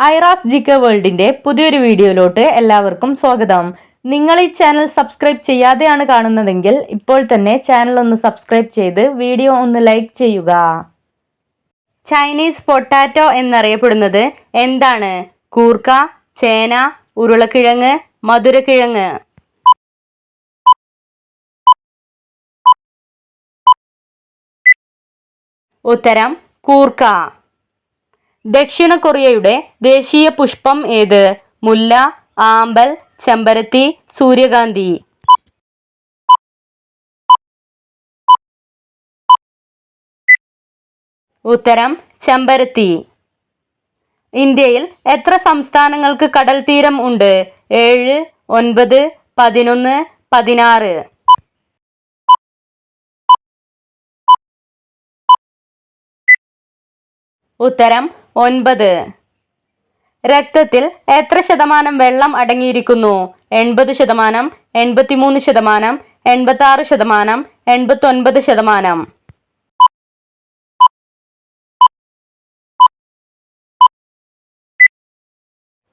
Aira's GK വേൾഡിന്റെ പുതിയൊരു വീഡിയോയിലോട്ട് എല്ലാവർക്കും സ്വാഗതം. നിങ്ങൾ ഈ ചാനൽ സബ്സ്ക്രൈബ് ചെയ്യാതെയാണ് കാണുന്നതെങ്കിൽ ഇപ്പോൾ തന്നെ ചാനൽ ഒന്ന് സബ്സ്ക്രൈബ് ചെയ്ത് വീഡിയോ ഒന്ന് ലൈക്ക് ചെയ്യുക. ചൈനീസ് പൊട്ടാറ്റോ എന്നറിയപ്പെടുന്നത് എന്താണ്? കൂർക്ക, ചേന, ഉരുളക്കിഴങ്ങ്, മധുരക്കിഴങ്ങ്. ഉത്തരം കൂർക്ക. ദക്ഷിണ കൊറിയയുടെ ദേശീയ പുഷ്പം ഏത്? മുല്ല, ആമ്പൽ, ചെമ്പരത്തി, സൂര്യകാന്തി. ഉത്തരം ചെമ്പരത്തി. ഇന്ത്യയിൽ എത്ര സംസ്ഥാനങ്ങൾക്ക് കടൽ തീരം ഉണ്ട്? 7, 9, 11, 16. ഉത്തരം 9. രക്തത്തിൽ എത്ര ശതമാനം വെള്ളം അടങ്ങിയിരിക്കുന്നു? 80%, 83%, 86%, 89%.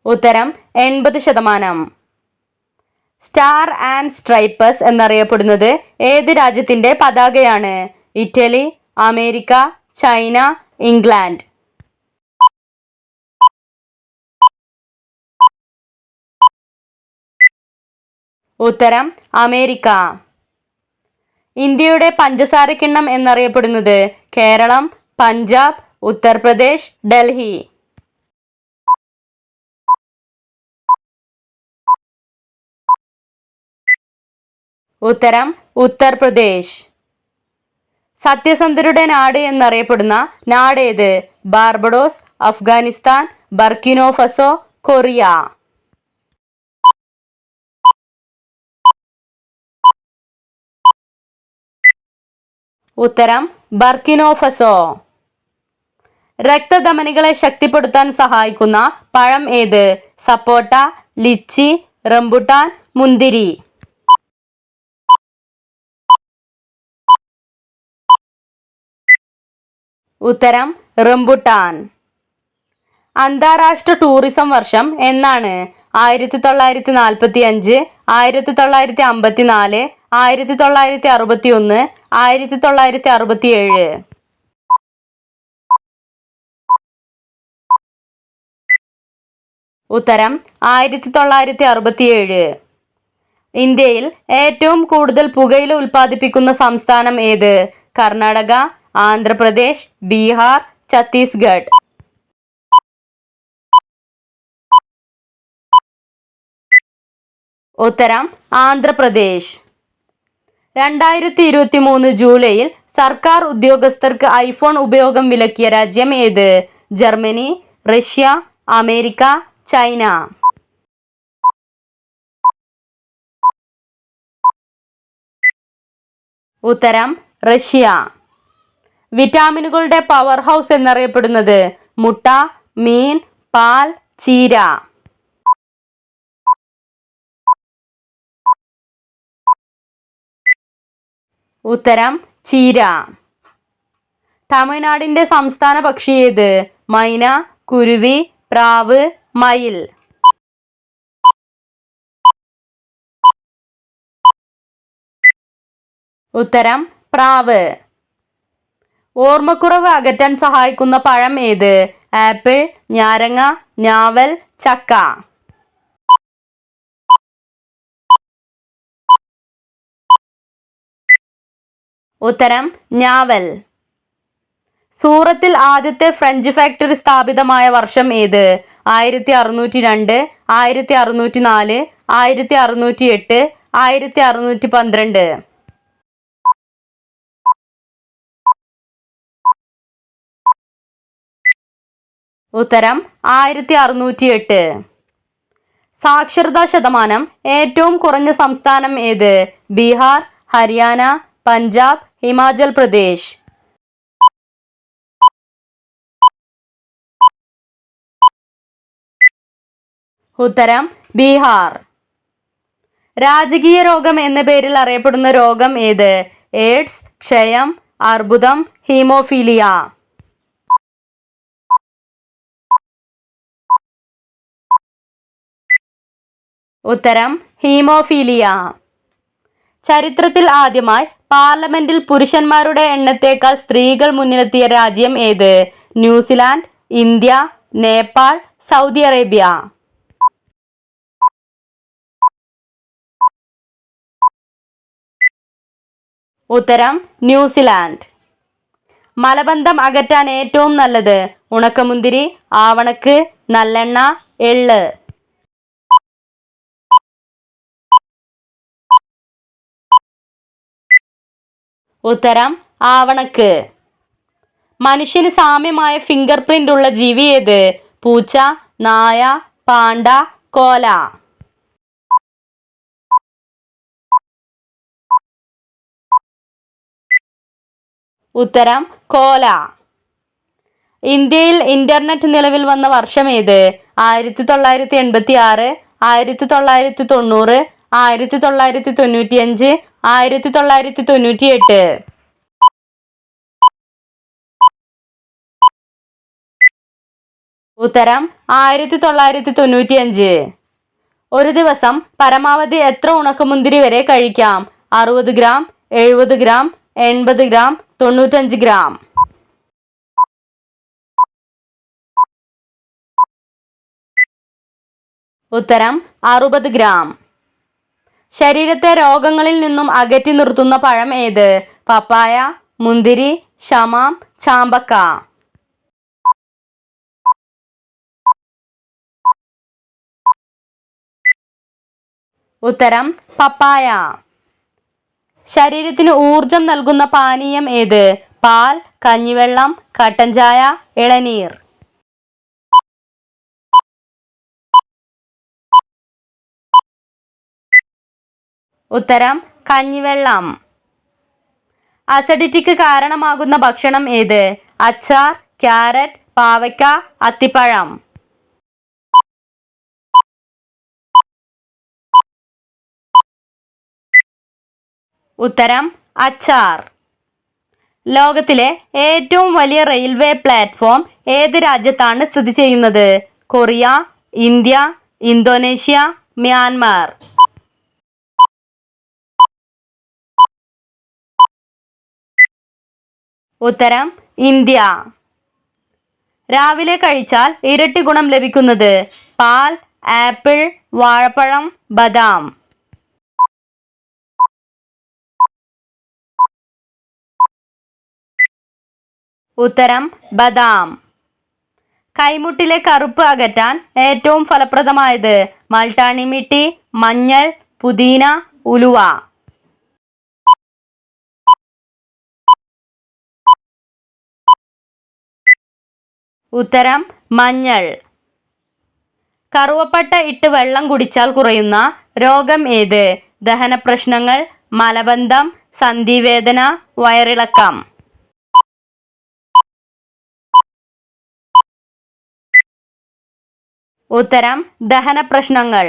ഉത്തരം 80%. സ്റ്റാർ ആൻഡ് സ്ട്രൈപ്പസ് എന്നറിയപ്പെടുന്നത് ഏത് രാജ്യത്തിന്റെ പതാകയാണ്? Italy, America, China, England. ഉത്തരം അമേരിക്ക. ഇന്ത്യയുടെ പഞ്ചസാര കിണ്ണം എന്നറിയപ്പെടുന്നത്? കേരളം, പഞ്ചാബ്, ഉത്തർപ്രദേശ്, ഡൽഹി. ഉത്തരം ഉത്തർപ്രദേശ്. സത്യസന്ധരുടെ നാട് എന്നറിയപ്പെടുന്ന നാടേത്? Barbados, Afghanistan, Burkina Faso, Korea. ഉത്തരം ബർക്കിനോ ഫസോ. രക്തധമനികളെ ശക്തിപ്പെടുത്താൻ സഹായിക്കുന്ന പഴം ഏത്? സപ്പോട്ട, ലിച്ചി, റംബുട്ടാൻ, മുന്തിരി. ഉത്തരം റംബുട്ടാൻ. അന്താരാഷ്ട്ര ടൂറിസം വർഷം എന്നാണ്? 1945, 1954, 1961, 1967. ഉത്തരം 1967. ഇന്ത്യയിൽ ഏറ്റവും കൂടുതൽ പുകയില ഉൽപ്പാദിപ്പിക്കുന്ന സംസ്ഥാനം ഏത്? കർണാടക, ആന്ധ്രാപ്രദേശ്, ബീഹാർ, ഛത്തീസ്ഗഡ്. ഉത്തരം ആന്ധ്രാപ്രദേശ്. 2023 ജൂലൈയിൽ സർക്കാർ ഉദ്യോഗസ്ഥർക്ക് ഐഫോൺ ഉപയോഗം വിലക്കിയ രാജ്യം ഏത്? Germany, Russia, America, China. ഉത്തരം റഷ്യ. വിറ്റാമിനുകളുടെ പവർ ഹൗസ് എന്നറിയപ്പെടുന്നത്? മുട്ട, മീൻ, പാൽ, ചീര. ഉത്തരം ചീര. തമിഴ്നാടിന്റെ സംസ്ഥാന പക്ഷി ഏത്? മൈന, കുരുവി, പ്രാവ്, മയിൽ. ഉത്തരം പ്രാവ്. ഓർമ്മക്കുറവ് അകറ്റാൻ സഹായിക്കുന്ന പഴം ഏത്? ആപ്പിൾ, നാരങ്ങ, ഞാവൽ, ചക്ക. ഉത്തരം ഞാവൽ. സൂറത്തിൽ ആദ്യത്തെ ഫ്രഞ്ച് ഫാക്ടറി സ്ഥാപിതമായ വർഷം ഏത്? 1602, 1604, 1608, 1612. ഉത്തരം 1608. സാക്ഷരതാ ശതമാനം ഏറ്റവും കുറഞ്ഞ സംസ്ഥാനം ഏത്? ബീഹാർ, ഹരിയാന, പഞ്ചാബ്, ഹിമാചൽ പ്രദേശ്. ഉത്തരം ബീഹാർ. രാജകീയ രോഗം എന്ന പേരിൽ അറിയപ്പെടുന്ന രോഗം ഏത്? എയ്ഡ്സ്, ക്ഷയം, അർബുദം, ഹീമോഫീലിയ. ഉത്തരം ഹീമോഫീലിയ. ചരിത്രത്തിൽ ആദ്യമായി പാർലമെന്റിൽ പുരുഷന്മാരുടെ എണ്ണത്തേക്കാൾ സ്ത്രീകൾ മുന്നിലെത്തിയ രാജ്യം ഏത്? New Zealand, India, Nepal, Saudi Arabia. ഉത്തരം ന്യൂസിലാൻഡ്. മലബന്ധം അകറ്റാൻ ഏറ്റവും നല്ലത്? ഉണക്കമുന്തിരി, ആവണക്ക്, നല്ലെണ്ണ, എള്ള്. ഉത്തരം ആവണക്ക്. മനുഷ്യന് സാമ്യമായ ഫിംഗർ പ്രിന്റ് ഉള്ള ജീവി ഏത്? പൂച്ച, നായ, പാണ്ട, കോല. ഉത്തരം കോല. ഇന്ത്യയിൽ ഇന്റർനെറ്റ് നിലവിൽ വന്ന വർഷം ഏത്? 1986, 1990, 1995, 1998. ഉത്തരം 1995. ഒരു ദിവസം പരമാവധി എത്ര ഉണക്കമുന്തിരി വരെ കഴിക്കാം? 60 ഗ്രാം, 70 ഗ്രാം, 80 ഗ്രാം, 95 ഗ്രാം. ഉത്തരം 60 ഗ്രാം. ശരീരത്തെ രോഗങ്ങളിൽ നിന്നും അകറ്റി നിർത്തുന്ന പഴം ഏത്? പപ്പായ, മുന്തിരി, ശമാം, ചാമ്പക്ക. ഉത്തരം പപ്പായ. ശരീരത്തിന് ഊർജം നൽകുന്ന പാനീയം ഏത്? പാൽ, കഞ്ഞിവെള്ളം, കട്ടൻ ചായ, ഇളനീർ. ഉത്തരം കഞ്ഞിവെള്ളം. അസിഡിറ്റിക്ക് കാരണമാകുന്ന ഭക്ഷണം ഏത്? അച്ചാർ, ക്യാരറ്റ്, പാവയ്ക്ക, അത്തിപ്പഴം. ഉത്തരം അച്ചാർ. ലോകത്തിലെ ഏറ്റവും വലിയ റെയിൽവേ പ്ലാറ്റ്ഫോം ഏത് രാജ്യത്താണ് സ്ഥിതി ചെയ്യുന്നത്? Korea, India, Indonesia, Myanmar. ഉത്തരം ഇന്ത്യ. രാവിലെ കഴിച്ചാൽ ഇരട്ടി ഗുണം ലഭിക്കുന്നത്? പാൽ, ആപ്പിൾ, വാഴപ്പഴം, ബദാം. ഉത്തരം ബദാം. കൈമുട്ടിലെ കറുപ്പ് അകറ്റാൻ ഏറ്റവും ഫലപ്രദമായത്? മൾട്ടാണിമിട്ടി, മഞ്ഞൾ, പുതിന, ഉലുവ. ഉത്തരം മഞ്ഞൾ. കറുവപ്പട്ട ഇട്ട് വെള്ളം കുടിച്ചാൽ കുറയുന്ന രോഗം ഏത്? ദഹന പ്രശ്നങ്ങൾ, മലബന്ധം, സന്ധിവേദന, വയറിളക്കം. ഉത്തരം ദഹന പ്രശ്നങ്ങൾ.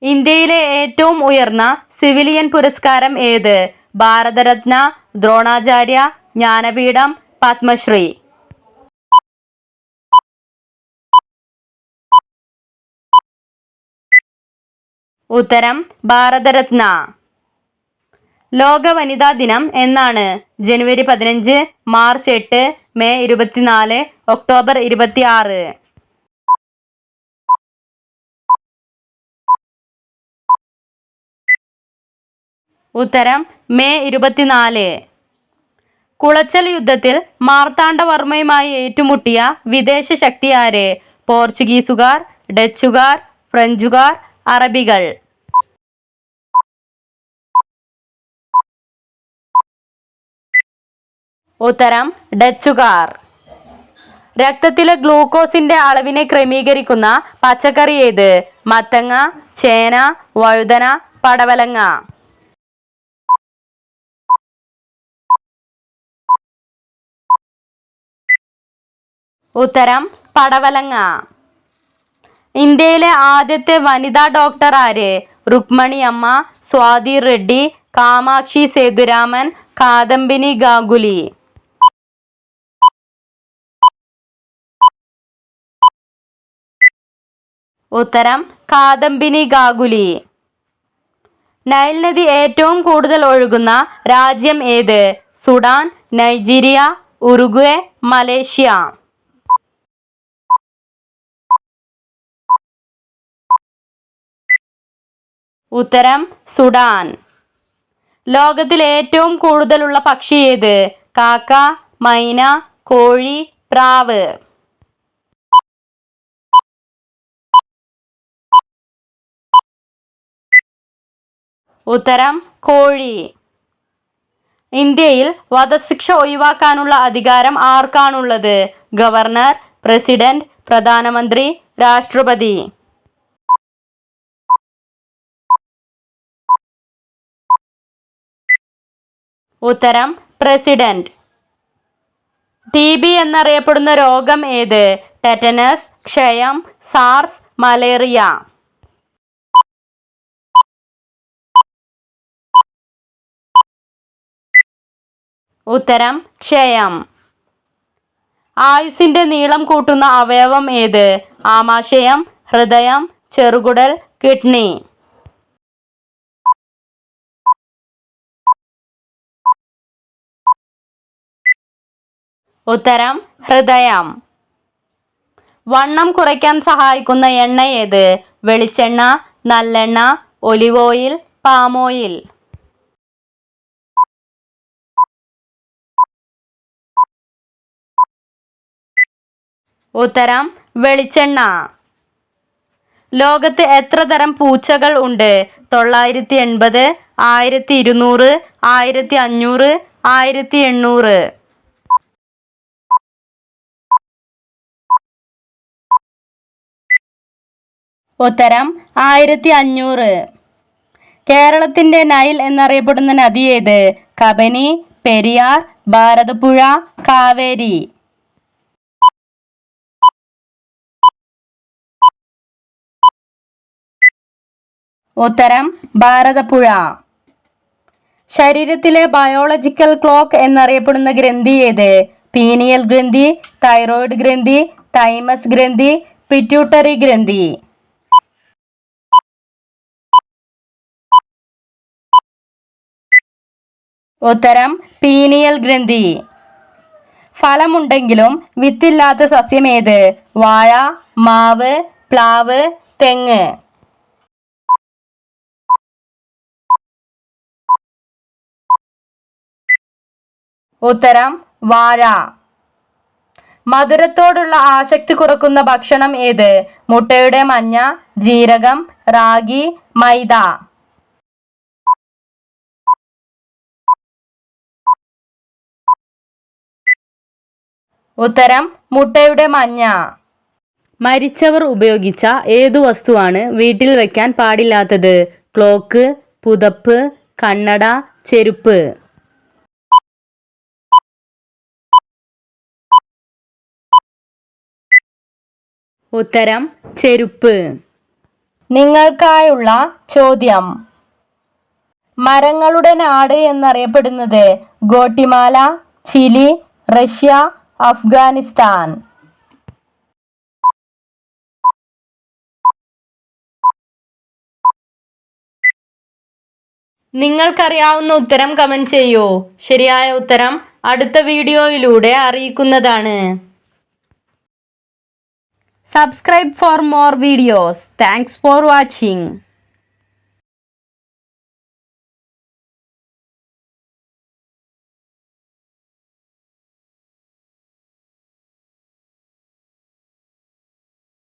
ഇന്ത്യയിലെ ഏറ്റവും ഉയർന്ന സിവിലിയൻ പുരസ്കാരം ഏത്? ഭാരതരത്ന, ദ്രോണാചാര്യ, ജ്ഞാനപീഠം, പത്മശ്രീ. ഉത്തരം ഭാരതരത്ന. ലോക വനിതാ ദിനം എന്നാണ്? ജനുവരി 15, മാർച്ച് 8, മെയ് 24, ഒക്ടോബർ 26. ഉത്തരം മെയ് 24. കുളച്ചൽ യുദ്ധത്തിൽ മാർത്താണ്ഡവർമ്മയുമായി ഏറ്റുമുട്ടിയ വിദേശ ശക്തി ആര്? പോർച്ചുഗീസുകാർ, ഡച്ചുകാർ, ഫ്രഞ്ചുകാർ, അറബികൾ. ഉത്തരം ഡച്ചുകാർ. രക്തത്തിലെ ഗ്ലൂക്കോസിന്റെ അളവിനെ ക്രമീകരിക്കുന്ന പച്ചക്കറി ഏത്? മത്തങ്ങ, ചേന, വഴുതന, പടവലങ്ങ. ഉത്തരം പടവലങ്ങ. ഇന്ത്യയിലെ ആദ്യത്തെ വനിതാ ഡോക്ടർ ആര്? രുക്മണി അമ്മ, സ്വാതി റെഡ്ഡി, കാമാക്ഷി സേതുരാമൻ, കാദംബിനി ഗാംഗുലി. ഉത്തരം കാദംബിനി ഗാംഗുലി. നൈൽ നദി ഏറ്റവും കൂടുതൽ ഒഴുകുന്ന രാജ്യം ഏത്? Sudan, Nigeria, Uruguay, Malaysia. ഉത്തരം സുഡാൻ. ലോകത്തിൽ ഏറ്റവും കൂടുതലുള്ള പക്ഷി ഏത്? കാക്ക, മൈന, കോഴി, പ്രാവ്. ഉത്തരം കോഴി. ഇന്ത്യയിൽ വധശിക്ഷ ഒഴിവാക്കാനുള്ള അധികാരം ആർക്കാണുള്ളത്? ഗവർണർ, പ്രസിഡന്റ്, പ്രധാനമന്ത്രി, രാഷ്ട്രപതി. ഉത്തരം പ്രസിഡന്റ്. TB എന്നറിയപ്പെടുന്ന രോഗം ഏത്? ടെറ്റനസ്, ക്ഷയം, സാർസ്, മലേറിയ. ഉത്തരം ക്ഷയം. ആയുസ്സിന്റെ നീളം കൂട്ടുന്ന അവയവം ഏത്? ആമാശയം, ഹൃദയം, ചെറുകുടൽ, കിഡ്നി. ഉത്തരം ഹൃദയം. വണ്ണം കുറയ്ക്കാൻ സഹായിക്കുന്ന എണ്ണ ഏത്? വെളിച്ചെണ്ണ, നല്ലെണ്ണ, ഒലിവ് ഓയിൽ, പാം ഓയിൽ. ഉത്തരം വെളിച്ചെണ്ണ. ലോകത്ത് എത്ര തരം പൂച്ചകൾ ഉണ്ട്? 980, 1200, 1500, 1800. ഉത്തരം 1500. കേരളത്തിന്റെ നൈൽ എന്നറിയപ്പെടുന്ന നദി ഏത്? കബനി, പെരിയാർ, ഭാരതപ്പുഴ, കാവേരി. ഉത്തരം ഭാരതപ്പുഴ. ശരീരത്തിലെ ബയോളജിക്കൽ ക്ലോക്ക് എന്നറിയപ്പെടുന്ന ഗ്രന്ഥി ഏത്? പീനിയൽ ഗ്രന്ഥി, തൈറോയിഡ് ഗ്രന്ഥി, തൈമസ് ഗ്രന്ഥി, പിറ്റ്യൂട്ടറി ഗ്രന്ഥി. ഉത്തരം പീനിയൽ ഗ്രന്ഥി. ഫലമുണ്ടെങ്കിലും വിത്തില്ലാത്ത സസ്യം ഏത്? വാഴ, മാവ്, പ്ലാവ്, തെങ്ങ്. ഉത്തരം വാഴ. മധുരത്തോടുള്ള ആസക്തി കുറക്കുന്ന ഭക്ഷണം ഏത്? മുട്ടയുടെ മഞ്ഞ, ജീരകം, റാഗി, മൈദ. ഉത്തരം മുട്ടയുടെ മഞ്ഞ. മരിച്ചവർ ഉപയോഗിച്ച ഏതു വസ്തുവാണ് വീട്ടിൽ വെക്കാൻ പാടില്ലാത്തത്? ക്ലോക്ക്, പുതപ്പ്, കണ്ണട, ചെരുപ്പ്. ഉത്തരം ചെരുപ്പ്. നിങ്ങൾക്കായുള്ള ചോദ്യം. മരങ്ങളുടെ നാട് എന്നറിയപ്പെടുന്നത്? Guatemala, Chile, Russia, Afghanistan. നിങ്ങൾക്കറിയാവുന്ന ഉത്തരം കമന്റ് ചെയ്യൂ. ശരിയായ ഉത്തരം അടുത്ത വീഡിയോയിലൂടെ അറിയിക്കുന്നതാണ്. Subscribe for more videos. Thanks for watching.